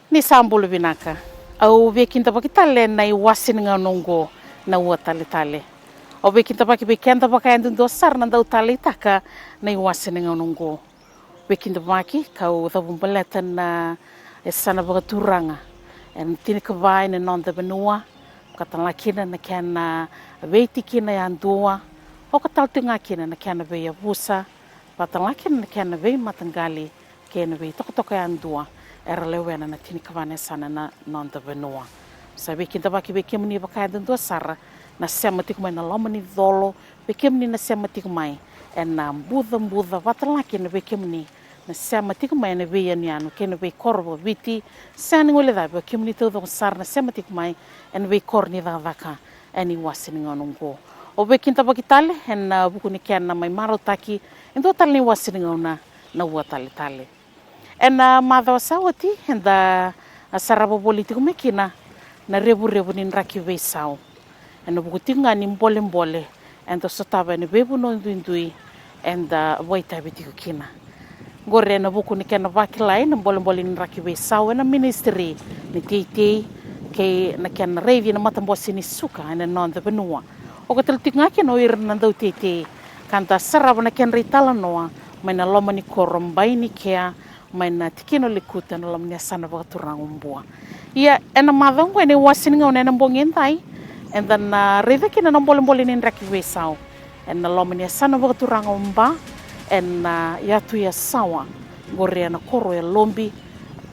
Ni sambulu binaka. Au vekinta pakitale na iwasin nga nongo na ua tale. Au vekinta pakibekenda pakaendu dosar na dau tale taka na iwasin nga nongo. Vekinta paki kau thabumbaletan na esana bagaturanga. En tini kavai na nonda benua. Katalakina na kiana veitikina ya andua. O kataltungakina na kiana vei abusa. Patalakina na kiana vei matangali. Kiana vei tokotoka ya andua. Era lewena na tini kavane sana na nonda benua. Sa vekinta paki vekemni bakaendu dosar na sematik mai na lomani dolo. Vekemni na sematik mai. En na mbuda vatalakina vekemni. Na sematik mai na vei anu kena vei korbo viti. Sani ngole dhabi vekemni todo sar na sematik mai. En vei korni dhadhaka. Eni wasini ngonongo. O vekinta pakitale en buku ni kiana mai marotaki. Endo tali wasini ngona na ua tale. En madhawa sawati en da sarabo politiko mekina na rebu ni raki vei saw. En buku tinga ni mbole. En da sotaba en bebu no indui en da waita bitiko kina. Gore na buku ni kiana vakilai na mbole ni raki vei saw en ministry ni tei ke na kiana revi na matambosi ni suka en nonda benua. O katal tinga kina o irna dau tei kanta sarabo na kiana ritala noa mai na loma ni korombai ni kea mai na tikino likuta na loma ni asana vakaturanga umbua. Ia ena madhango ene wasini ngau nena mbongentai en dan reva kina na mbole ni raki vei saw en na loma ni asana vakaturanga umba en yatu ya sawa gore na koro ya lombi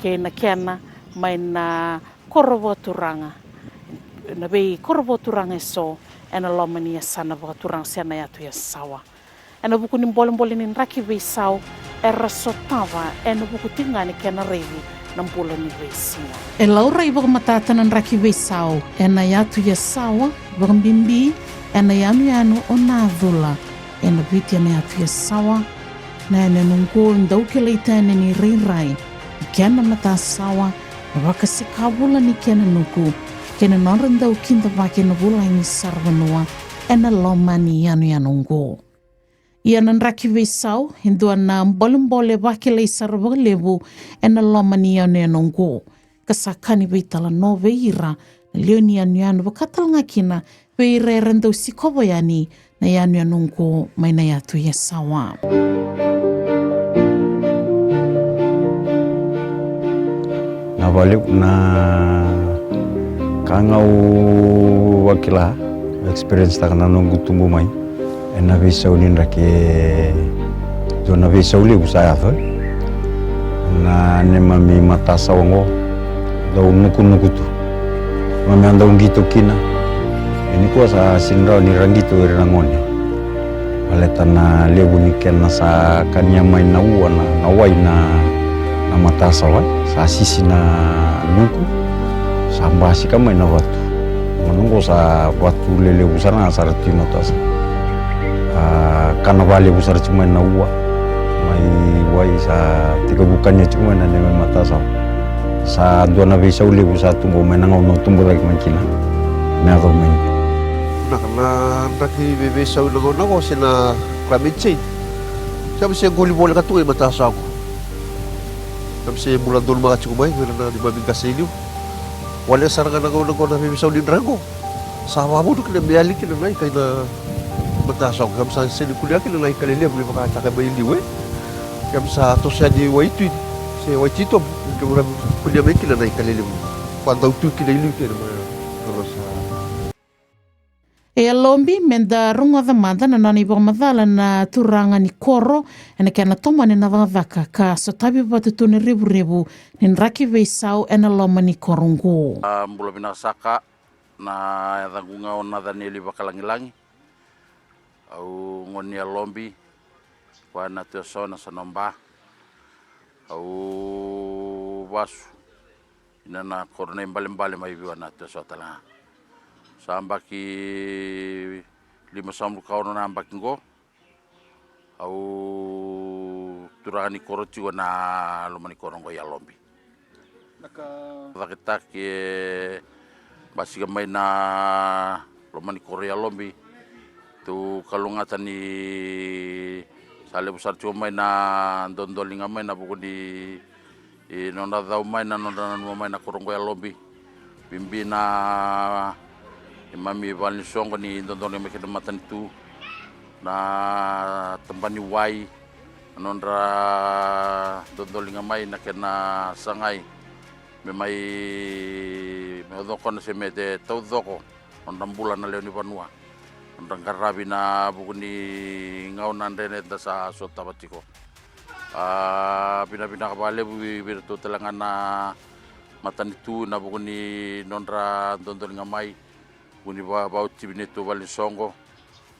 ke na kiana mai na koro vakaturanga na vei koro vakaturanga so en na loma ni asana vakaturanga sena yatu ya sawa. Ena buku ni mbole ni raki vei saw era sotava ena buku tinga ni kiana revi na mbula ni vei singa. E laura i matata na raki vei saw ena yatu ya sawa vakambimbi ena yanu o nadhula ena viti ena yatu ya sawa na ena nungo ndau ke leita ena ni reirai kiana mata sawa waka sikabula ni kiana nuku kiana nonra ndau kinta vake na vula ini sarvanua ena loma ni yanu nungo. Ia nan raki vei saw hindua na mbole vake lei sarvaga levu ena loma ni yanu nungo. Kasakani vei tala no veira na leo ni yanu vakatalanga kina veira e randau sikobo yani na yanu nungo mai na yatu ya sawa. Na balik na kangau wakila experience tak na nunggu tumbuh mai ena visa unin rake zona visa uli usaya thoi na nema mi mata sawango dau nuku tu mami anda ungito kina ini kuwa sa sinrao ni rangito irangone aleta na lebu ni kena sa kanya mai na uwa na wai na mata sawa sa sisi na nuku sa mbasi ka mai na watu menunggu sa watu lele besar na saratino tas karena bali besar cuma na uwa mai wai sa tiga bukannya cuma na nema mata sa dua na bisa uli besar tunggu menang ono tumbuh lagi mankina na ko men na kana raki bebe sa ulo na ko sina climate change sabi siya guli bola katuloy mata sa ako sabi siya bulan dulu mga cikumay na di babing kasilyo wala sarangan ako na bebe sa ulin rango sama mo duk na biyalik na nai kay na matasok kam sa sinikulia kina nai kalilia buli makataka bayiliwe kam sa to siya di waitu si waitito kung kulia may kina nai kalilia pantau tu kina ilu kina terus E alombi menda runga dhamanda na nani bagamadhala na turanga ni koro ena kiana toma ni navavaka ka so tabi batutu ni rebu ni raki vei saw ena loma ni korongo. Mbula binasaka na thangunga ona dhaneli bakalangilangi au ngoni alombi wana teosona sanomba au basu ina na korone mbale mai wana teosotala sambaki 500 kawan na ambaki ngo au turani koroti wana lomani korongo ya lombi naka ke basi gamai na lomani korea lombi tu kalungatan ni sale besar cuma main na dondolinga main na buku di nona dau mai na nona nua mai na korongo ya lombi bimbi na mami Vali Songo ni dondone me kena matan tu na tembani wai nondra dondolinga mai na kena sangai me mai me odoko na se me te tau doko nondra bulan na leoni vanua nondra karabi na bukuni ngau nandene da sa sota batiko pina kabale bu birtu telangana matan itu na bukuni nondra dondolinga mai buni bau tibine tu Vali Songo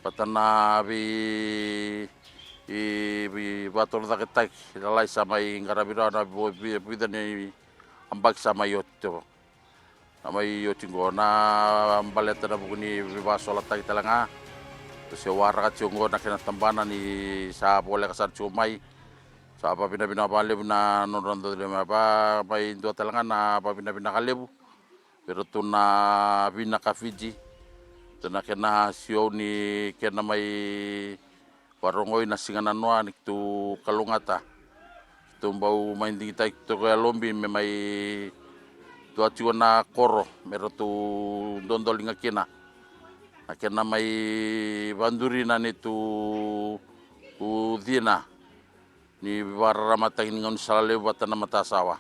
patana bi bator da ketak lalai sama ngarabira na bidane ambak sama yotto amai yotingo na baleta na bukuni basola tak telanga se wara chungo na kena tambana ni sa boleh kasar cumai sa apa bina bale na norondo de apa bai do telanga na apa bina kalebu berutu na bina ka Fiji tena kena sio ni kena mai warongoi na singana noa ni tu kalungata tu bau main tinggi tai tu ka lombi me mai tu acu na koro merutu dondolinga kena kena mai banduri na ni tu udina ni warara mata ini ngon salale batana mata sawa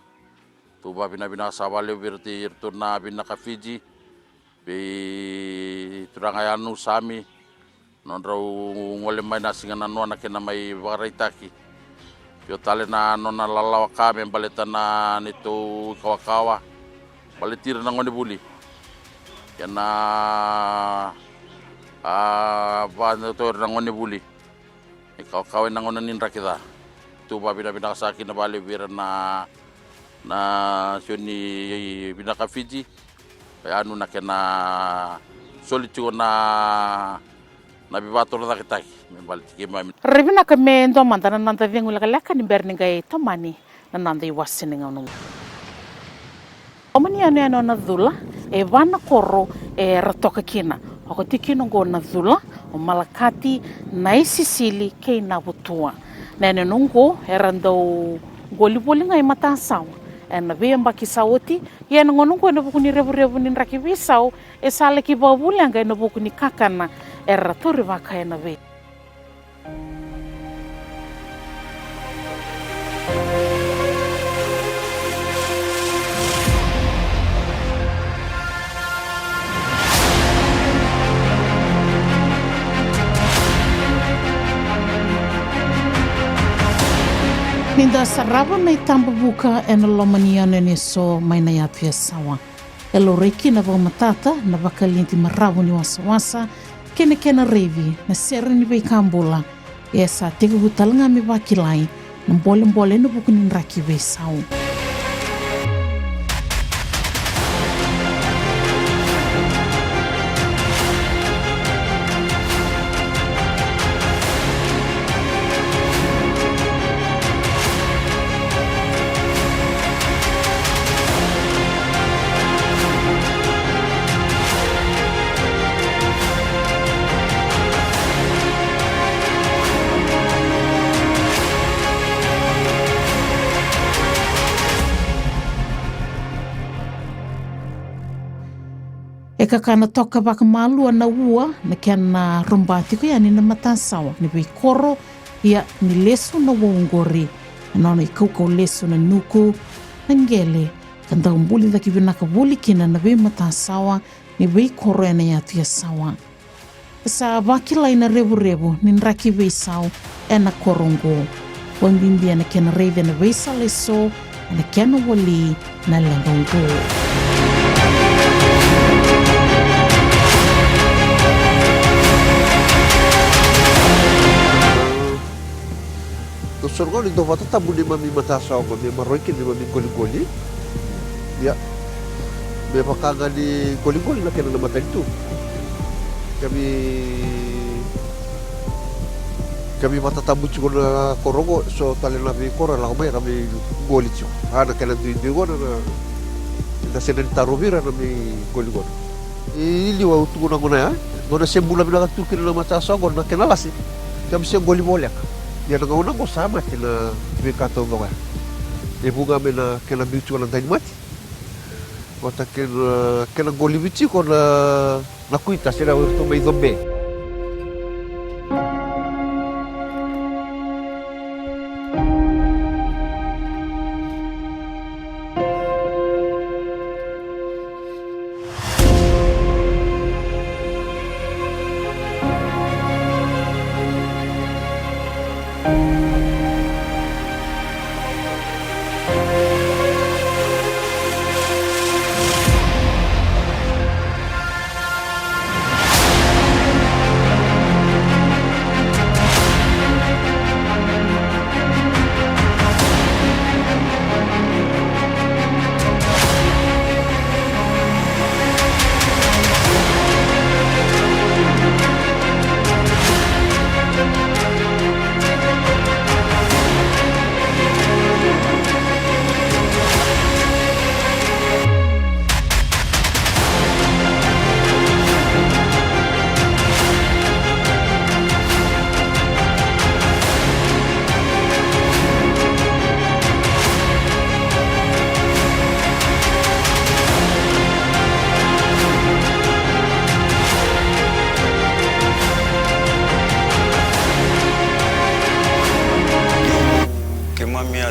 tu ba bina sawa le berarti irtuna bina ka Fiji be turangayanu sami nonrau ngole mai nasingana no na kena mai waraitaki yo tale na nona lalawa kame baletana nitu kawa baletir na ngone buli kena ba to na ngone buli kawa na ngone ninra kita tu ba bina kasaki na bale bira na sioni bina ka Fiji anu na kena solitu na bibator da kita membalik kima Ribina ka me ndo mantana nanta vengu la laka ni berni gai tomani na nanda iwasini nganu omani anu na dhula e vana koro e ratoka kina ako tikino go na dhula o malakati na isisili kei na butua nene nungo erando goli ngai mata sawa na vemba kisauti ye ngono ko na bukuni revu ni raki visau e sale ki babuli anga na bukuni kakana era tori vaka na ve Ninda sarava na itamba buka e na lomaniana ni so mai na yatu ya sawa. E lo reiki na vau matata na vakalinti maravu ni wasa kena revi na sera ni vei kambula. E sa teka hutalanga me vakilai na mbole na buku ni raki vei sau. E kakana toka waka malua na ua na kia na rombati ko yani na matasawa ni vei koro ia ni leso na wongori na i kaukau leso na nuku na ngele kanda umbuli dhaki vinaka wuli kina na vei matasawa ni vei koro na yatu ya sawa sa wakilai na revu ni nraki vei sau e na korongo wambimbia na kia na reive na vei sa leso na kia na wali na lengongo Sorgo ni do vata tabu ni mami matasa ko ni maroiki ni mami goli ya me pakanga ni goli na kena na mata itu kami mata tabu chuko na korogo so tale na vi kora la mai rami goli chu ana kena du gona na senen taruvira na mi goli ili wa utu na gona ya gona sembula bila tu kena na matasa ko na kena lasi kami se goli bolak ya na ngona ko sama kina vikato ngoa e bunga me na kena biutu na taini mati. Kota kena goli vici ko na kuita sera urto mai dombe.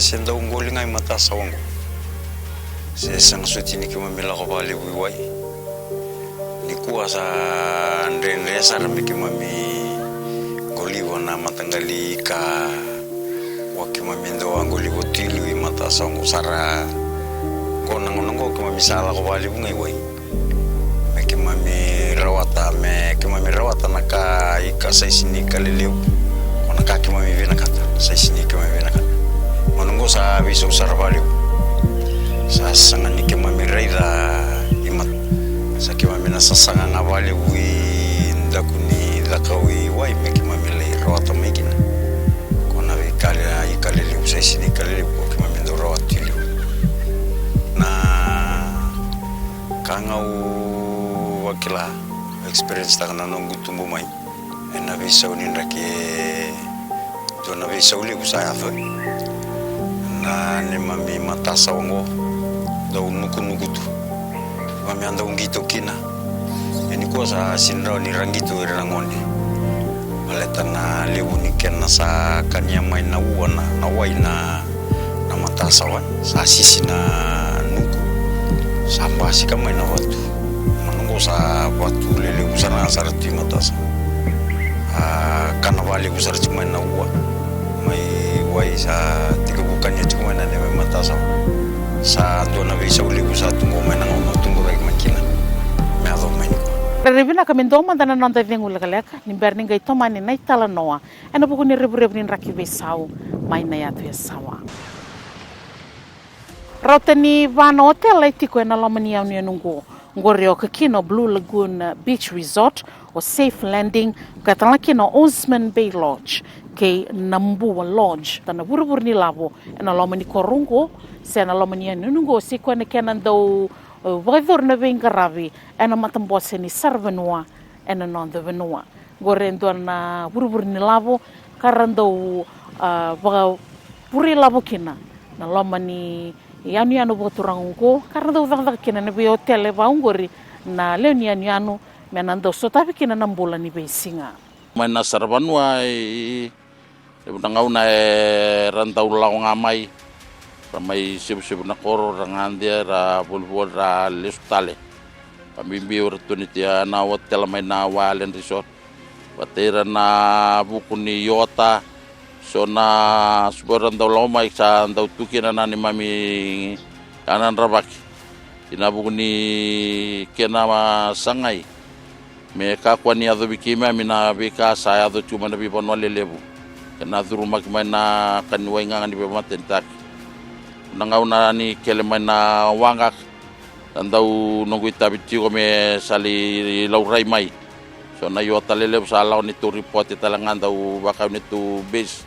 Senda unggoli ngai mata sawango. Se sang suti ni kima mila ko bali wiwai. Ni kuasa ndre sara mi kima mi goli wana matangali ka wakima mindo angoli wotilu i mata sawango sara kona ngonongo kima misala ko bali bungai wai. Me kima mi rawata naka ika saisini kalileu. Kona ka kima mi vina kata saisini kima mi vina kata. Menunggu sa bisa usar baliu. Sa sangan ni kema miraida imat. Sa kema mina sa sangan ngabaliu ndakuni lakawi wai me kema milai rawata megina. Kona vi kali liu sa sini kali liu kema mindo rawati liu. Na kangau wakila experience takana nunggu tumbu mai. Ena bisa unin raki dona bisa uli usaya fa. Na ni mami mata sawango dau nuku tu mami anda ungito kina ini ko sa sinra ni rangito irangonde maleta na lewu ni kenna sa kanya mai na uana na waina na mata sawan sa sisi na nuku samba sika mai na watu manungo sa watu lele usana sarti mata sa kana wali usar cuma na ua mai wai sa bukannya cuma na ne mata sa dona bisa uli usa tunggu mana ngono tunggu baik makina me ado main Revina kami doma dana nonta vengu lagaleka ni berni gai tomani nai tala noa ena buku ni rebu ni raki besau mai na yatu sawa Rotani vana hotel itiko ena lomani au ni nungu ngoreo kino Blue Lagoon Beach Resort o Safe Landing katala kino Osman Bay Lodge ke Nambua Lodge tana buru ni lavo ena lomani korungo se ena lomani nungu si ko ena kenan dau vaidor na venga ravi ena matambose ni sarvenua ena non de venua gorendo na buru ni lavo karando puri lavo kina na lomani yanu boturango karando vanga kina na bi hotel vaungori na leoni yanu menando sotavi kina nambula ni beisinga Mana sarvanua nangau na rantau launga mai ramai sibu na koro rangandia ra bulbul ra listale pamimbi opportunity na hotel mai na Walen Resort batera na buku ni Yota so na suboran dau lau mai sa dau tukina na ni mami kanan rabaki ina buku ni kena sangai me kakwani ado bikima mina bika saya ado cuma na bipon wale lebu kena duru makimai na kanuai ngangan di pematen tak nangau na ni kele mai na wangak tandau nunggu itabici kome sali laurai mai so na Yota lele salau ni tu report talangan dau bakau ni tu base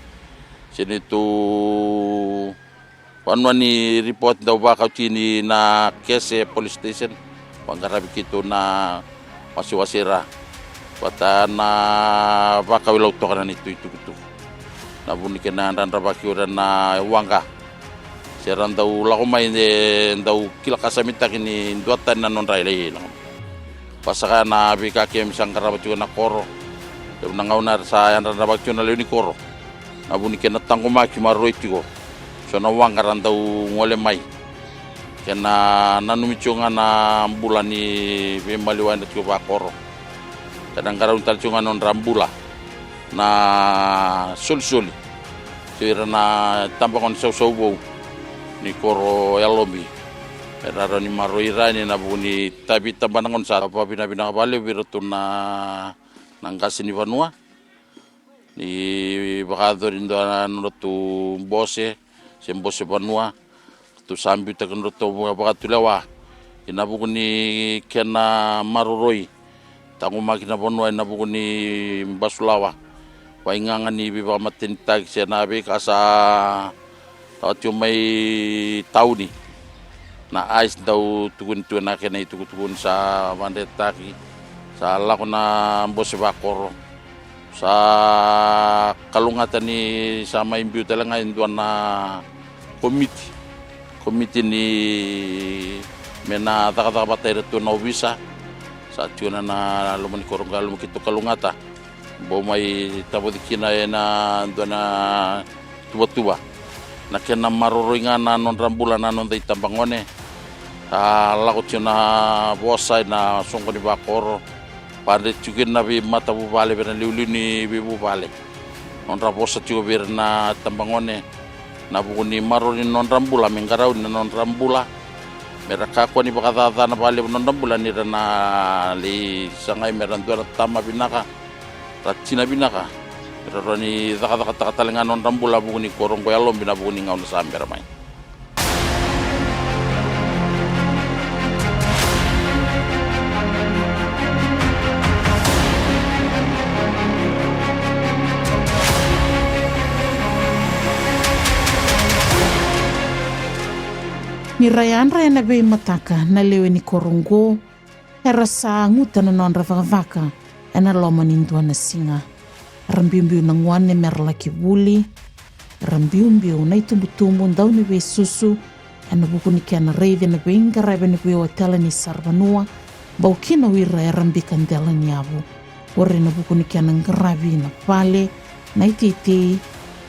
sini tu wanwani report dau bakau cini na kese police station pangarabi kitu na wasi-wasira wata na bakau lau tokanan itu na buni kena dan rabaki udah na wangga Seran dau lako mai dau kila kasamita kini duatan na non railai lang. Pasaka na bika kem sangkara bacu na koro. Dau nangauna sa yan na bacu na leuni koro. Abuni kena tangko maki maroi tiko. So na wangkaran dau ngole mai. Kena nanumichunga na bulan ni bemaliwan tiko ba koro. Kadang-kadang talcunga non rambula na sul-suli. Sira na tampakon sau-sau ni koro yalomi. Eraro ni maroira ni nabuni tapi tambanangon sa apa bina-bina bali birutu na nangkasi ni Vanua. Ni bakador indo nurutu bose, sembose Vanua. Tu sambi takenrutu bakatulawa. Inabuni kena maruroi. Tangu makina Vanua inabuni basulawa. Waingangan ni biba matintag siya nabi kasa tawat yung may tao ni na ais daw tugun-tugun na kena tugun sa mandetaki sa lako na bose bakor sa kalungatan ni sa maimbiu talaga induan na komite ni mena taka-taka batay reto na ubisa sa tiyuna na lumani korong kalumukito kalungata bo may tabodikina na doon na tuba-tuba na kena maruroi nga na non rambulan na non day tambangone lakot yun na bosay na sungko ni Bakoro parit juga na bi mata bubale ber liuli ni bi bubale non rabosa juga ber na tambangone na bukuni maruroi non rambula menggarau na non rambula mereka ko ni bakatata na bale non rambula ni na li sangay meran dua tama binaka Ratsina binaka, pero ni taka-taka-talengan non rambula bukuni korong ko yalom binabukuni ngaw na samber may. Ni rayan na bay mataka na lewe ni korongo, era sa ngutan na non ravaka. Ena loma nintua na singa. Rambiu-biu na ngwane merla kibuli. Rambiu-biu na itumbu-tumbu ndau ni we susu. Ena buku ni kia na reive na benga raive ni we watela ni sarvanua. Bau kina wira e rambikan dela ni abu. Wari na buku ni kia na ngaravi na pale. Na iti-iti.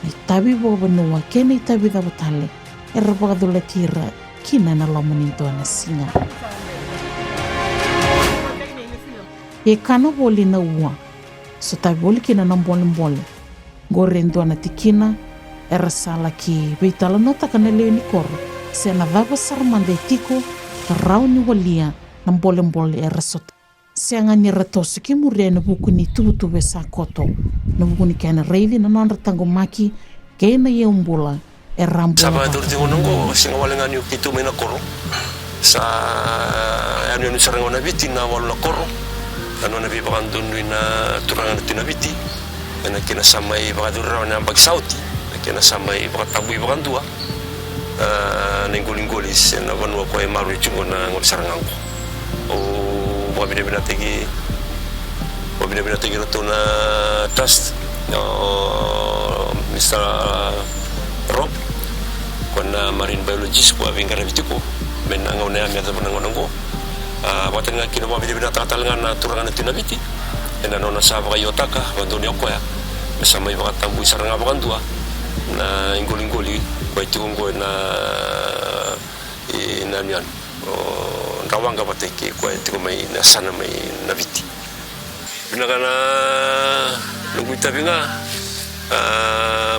Na itabi boba nua. Kena itabi da batale. E rabakadula tira. Kina na loma nintua na singa. E kano boli na ua. So tai boli kina na mbole. Gore ndo na tikina. Era sala ki beitala nota kana leo ni koro. Se na vava sarmande tiko. Rau ni walia. Na mbole era sota. Se angani ratosu ki muria na buku ni tubu sa koto. Na buku ni kia na reivi na nandra tango maki. Kei na ye umbula. Era mbula. Saba dur tingo nungo. Singa walengan yung kitu may na koro. Sa ano yung sarangwa na biti na walo na koro. Ano na bibakan doon na turangan na tinabiti na kinasamay baka doon na bagsauti na kinasamay baka tabuy bakan dua na ingguling-gulis na Vanua ko ay maru chungo na sarangan ko o baka binabinatigi na to na trust Mr. Rob ko na marine biologist ko abing karabiti ko menangaw na yamya sa panangonong ko Watan nga kinawa binatatangan na turangan na tinabiti. E na nona sa kayo taka, wando niyo ko ya. Masamay mga tambuy sa nga bakan dua na ingguling-guli baiti kong ko na inanyan. Rawang ka pati ko iti ko may nasana may nabiti. Binaka na nungguy tabi nga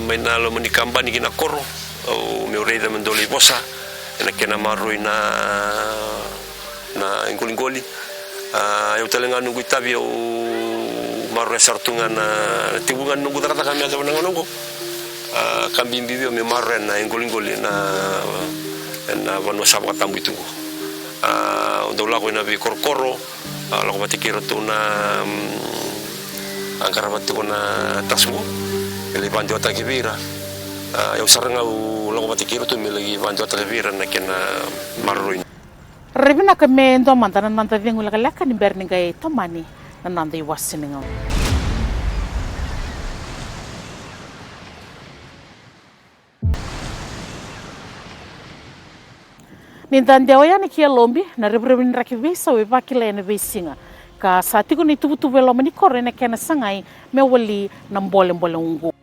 may nalo manikamba ni kinakoro o may ureda mandoli bosa na kinamaroy na ingguling-guli ayaw talaga nunggu itabi o maroy sartungan na tibungan nunggu tarata kami asa nunggu kami bibi o may maroy na ingguling-guli na Vanua sabak tambu itu untuk laku nabi koro-koro laku matikiro tu na angkara mati ko na tasmo ilipan di otak kibira ayaw sarang au laku matikiro tu milagi panti otak kibira na kena maroy Rebina kame ndo manta na nanta vingu laka ni berni gai tomani na nanta i wasininga. Nindandeo yani kia lombi na rebrebin raki visa we bakile ne vesinga. Ka sa tiku ni tubu lo mani kore ne kena sangai me wali na mbole ungu.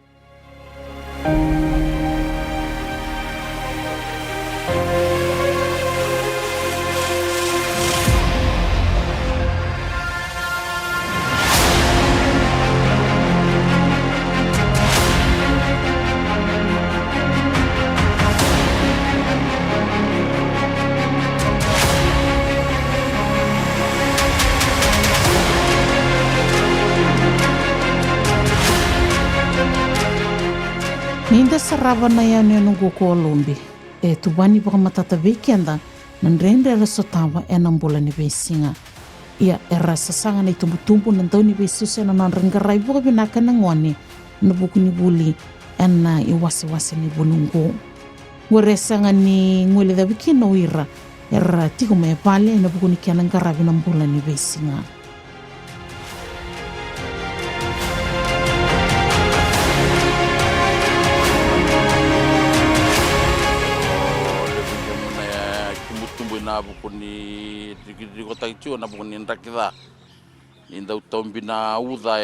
Ninda sarava na ya ne nungu ko lombi. Tubani baka matata weekenda nandrendre resotawa nambola ni vesinga. Ia era sasanga na itumbutumbu nandau ni vesusi na nandrengarai buka binaka na ngone na buku ni buli na iwasi ni bunungu. Waresanga ni ngwele da wiki no ira era tiko me pale na buku ni kiana ngarabi nambola ni vesinga. Na bukuni di kota itu na bukuni ndakida indau tombi na uda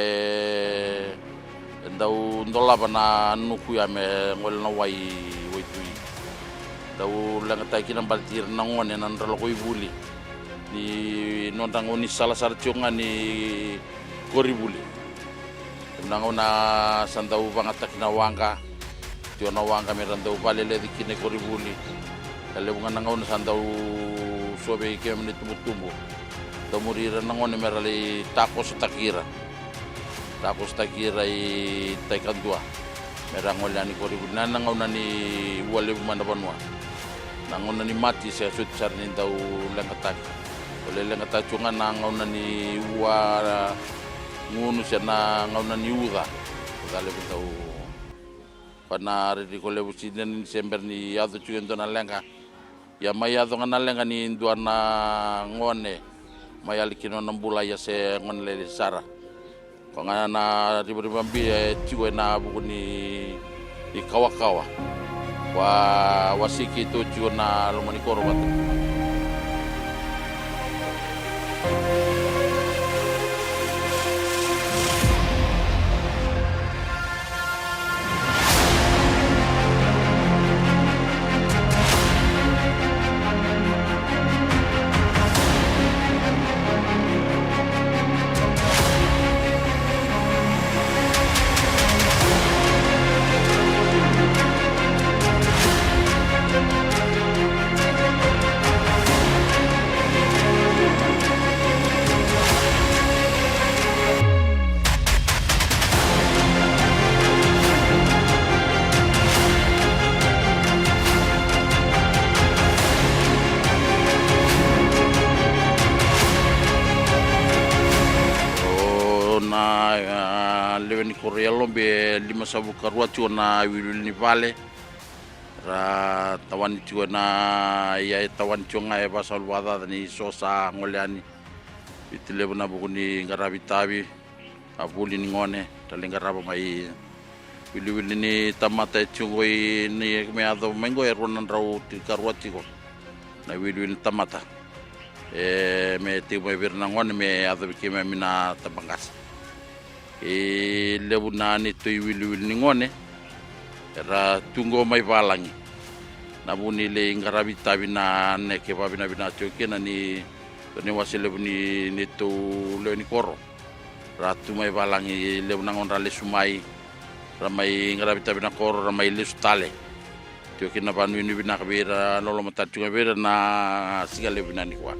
indau ndola bana nuku ya me ngol na wai tui dau langa tai kina baltir na ngone na ndalo ko ibuli ni nondango ni salah sartionga ni koribuli nangona sandau bangatak na wanga tio na wanga merandau balele dikine koribuli kale bunga nangona sandau sobe ke menit tumbu tomurira nangone merali takos takira i taikandua merangolani koribuli nangona ni wale bumana banwa nangona ni mati se sut sarni dau lengatak ole lengatak chunga nangona ni wa ngunu sena ngona ni uda kale bintau pana ri kole busiden sember ni adu chuen dona lenga ya maya do ngana lenga ni duana ngone maya likino nambula ya se ngonle sara ko ngana na ribambi chigo na bukuni di kawa wa wasiki tu chigo na lumani korbat leveni korealo be 5 sabu karua na wilul ni vale ra tawan na ya tawan chonga e basal wada ni sosa ngoleani itile na bukuni ngarabi tabi abuli ni ngone talengaraba mai wilul ni tamata chungoi ni me ado mengo e ronan rau ti karua na wilul tamata me tibo e birna ngone me ado bikime mina tabangas lebuna ni to wilu ni ngone era tungo mai valangi na buni le ngarabi tabina ne ke babina bina choke na ni wasile buni ni to le ni koro ratu mai valangi lebuna ngon rale sumai ramai ngarabi tabina koro ramai le sutale choke na banu ni bina kabira lolo mata chunga bira na sigale bina ni kwa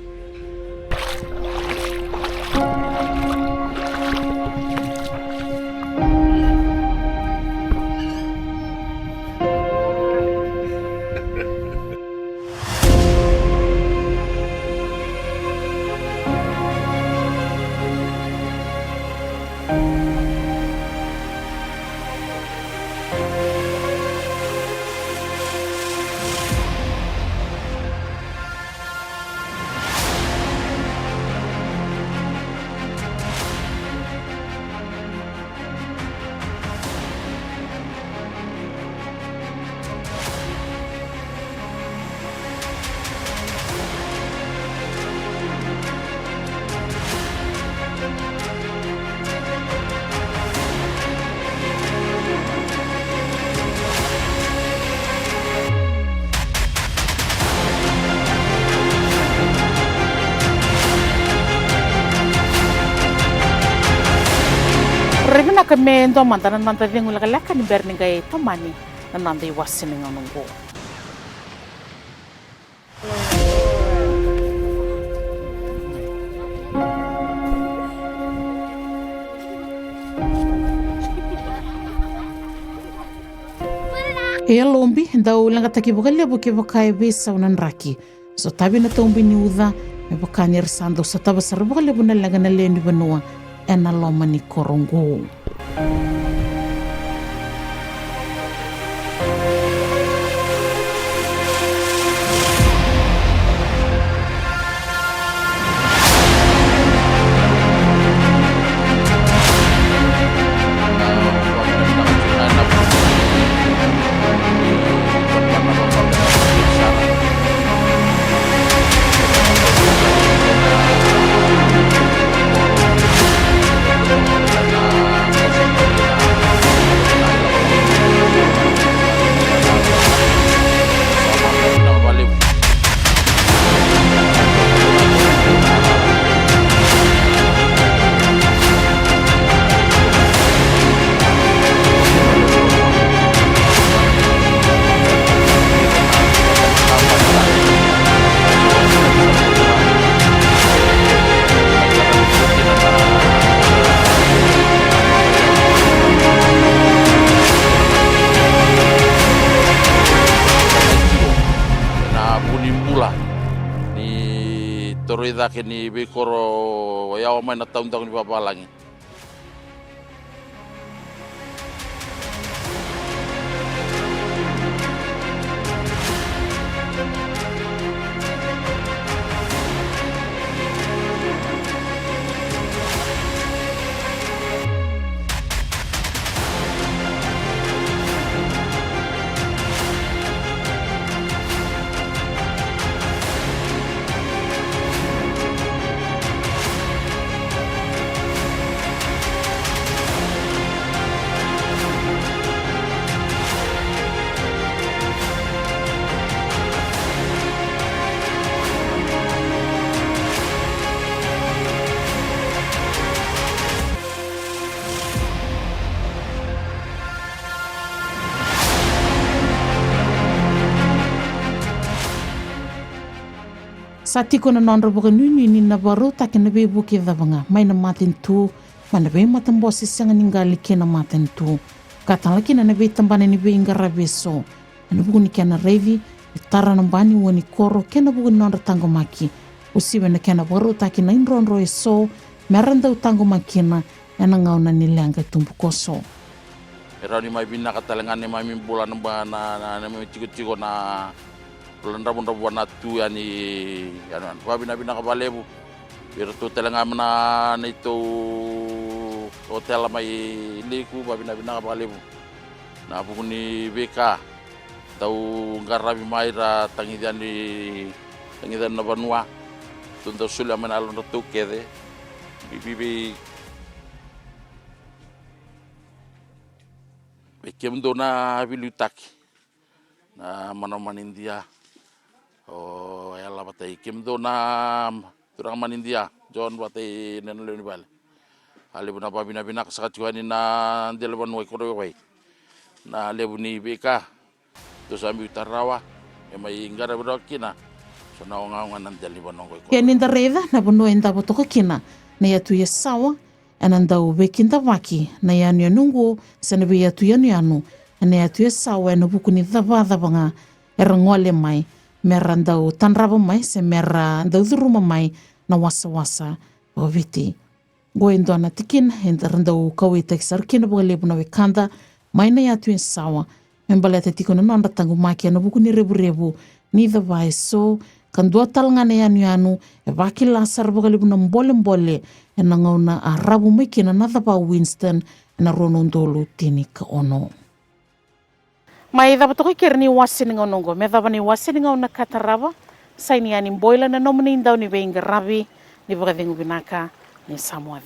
kame ndo manda nananda dengu laka ni berni gai tamani nananda iwasini nganungo. E lombi ndau langa taki bukali buke bukai bisa unan raki. So tabi na tombi ni uda me bukani ersando so taba sar bukali buna langa na lendi banua ena loma ni korongo. Toroi dake ni bekoro ya o mai na taung-taung ni papalangi. Sa tiko na nondro boka nuni ni na baru taki na be buke davanga mai na matin tu mana be matan bosi sanga ningali kena matin tu katang laki na be tambane ni be ingara beso na buku ni kena revi itara na bani wani koro kena buku nondro tango maki usiwe na kena baru taki na inronro eso meranda utango makina ena ngauna ni leanga tumbu koso. Era ni mai bina katalengane mai mimbola na mai ciko-ciko na bulan rabu na tu yani anu bina kabalebu biar tu telenga mana itu hotel mai liku bina kabalebu na buku ni BK tau ngarabi mai ra tangidan na banua tunto sulia menalon tu kede bibi bekem dona bilutaki na manoman India. Oh, ya lah batai kim do na turang man India John batai nenle ni bal. Ali buna bina sakat juani na delaban wai koro wai. Na lebu ni BK. Tu sambi utarawa mai ingara berokina. So na ngaungan nan delaban wai. Ya ninda reda na bono enda botoka kina. Na ya tu ya sawa ananda ubekinda waki na ya nungu sana be ya tu ya anu. Na ya tu ya sawa na buku ni dava nga erangole mai. Mera ndau tanraba mai se mera ndau duruma mai na wasa-wasa o viti. Goe ndo ana tikin henda ndau kawe teksar kina boga lebu na wekanda mai na yatu en sawa. Membala te tiko na nonda tangu maki ana buku ni rebu-rebu ni the vai so kan dua talngana yanu e baki lasar boga lebu na mbole-mbole e na ngauna a rabu mai kina na thapa Winston na ronondolu tini ka ono. Mai dava toko kerni wasini ngonongo me dava ni wasini ngona katarava sai ni ani boila na nomni ndau ni venga rabi ni boga binaka ni Samoa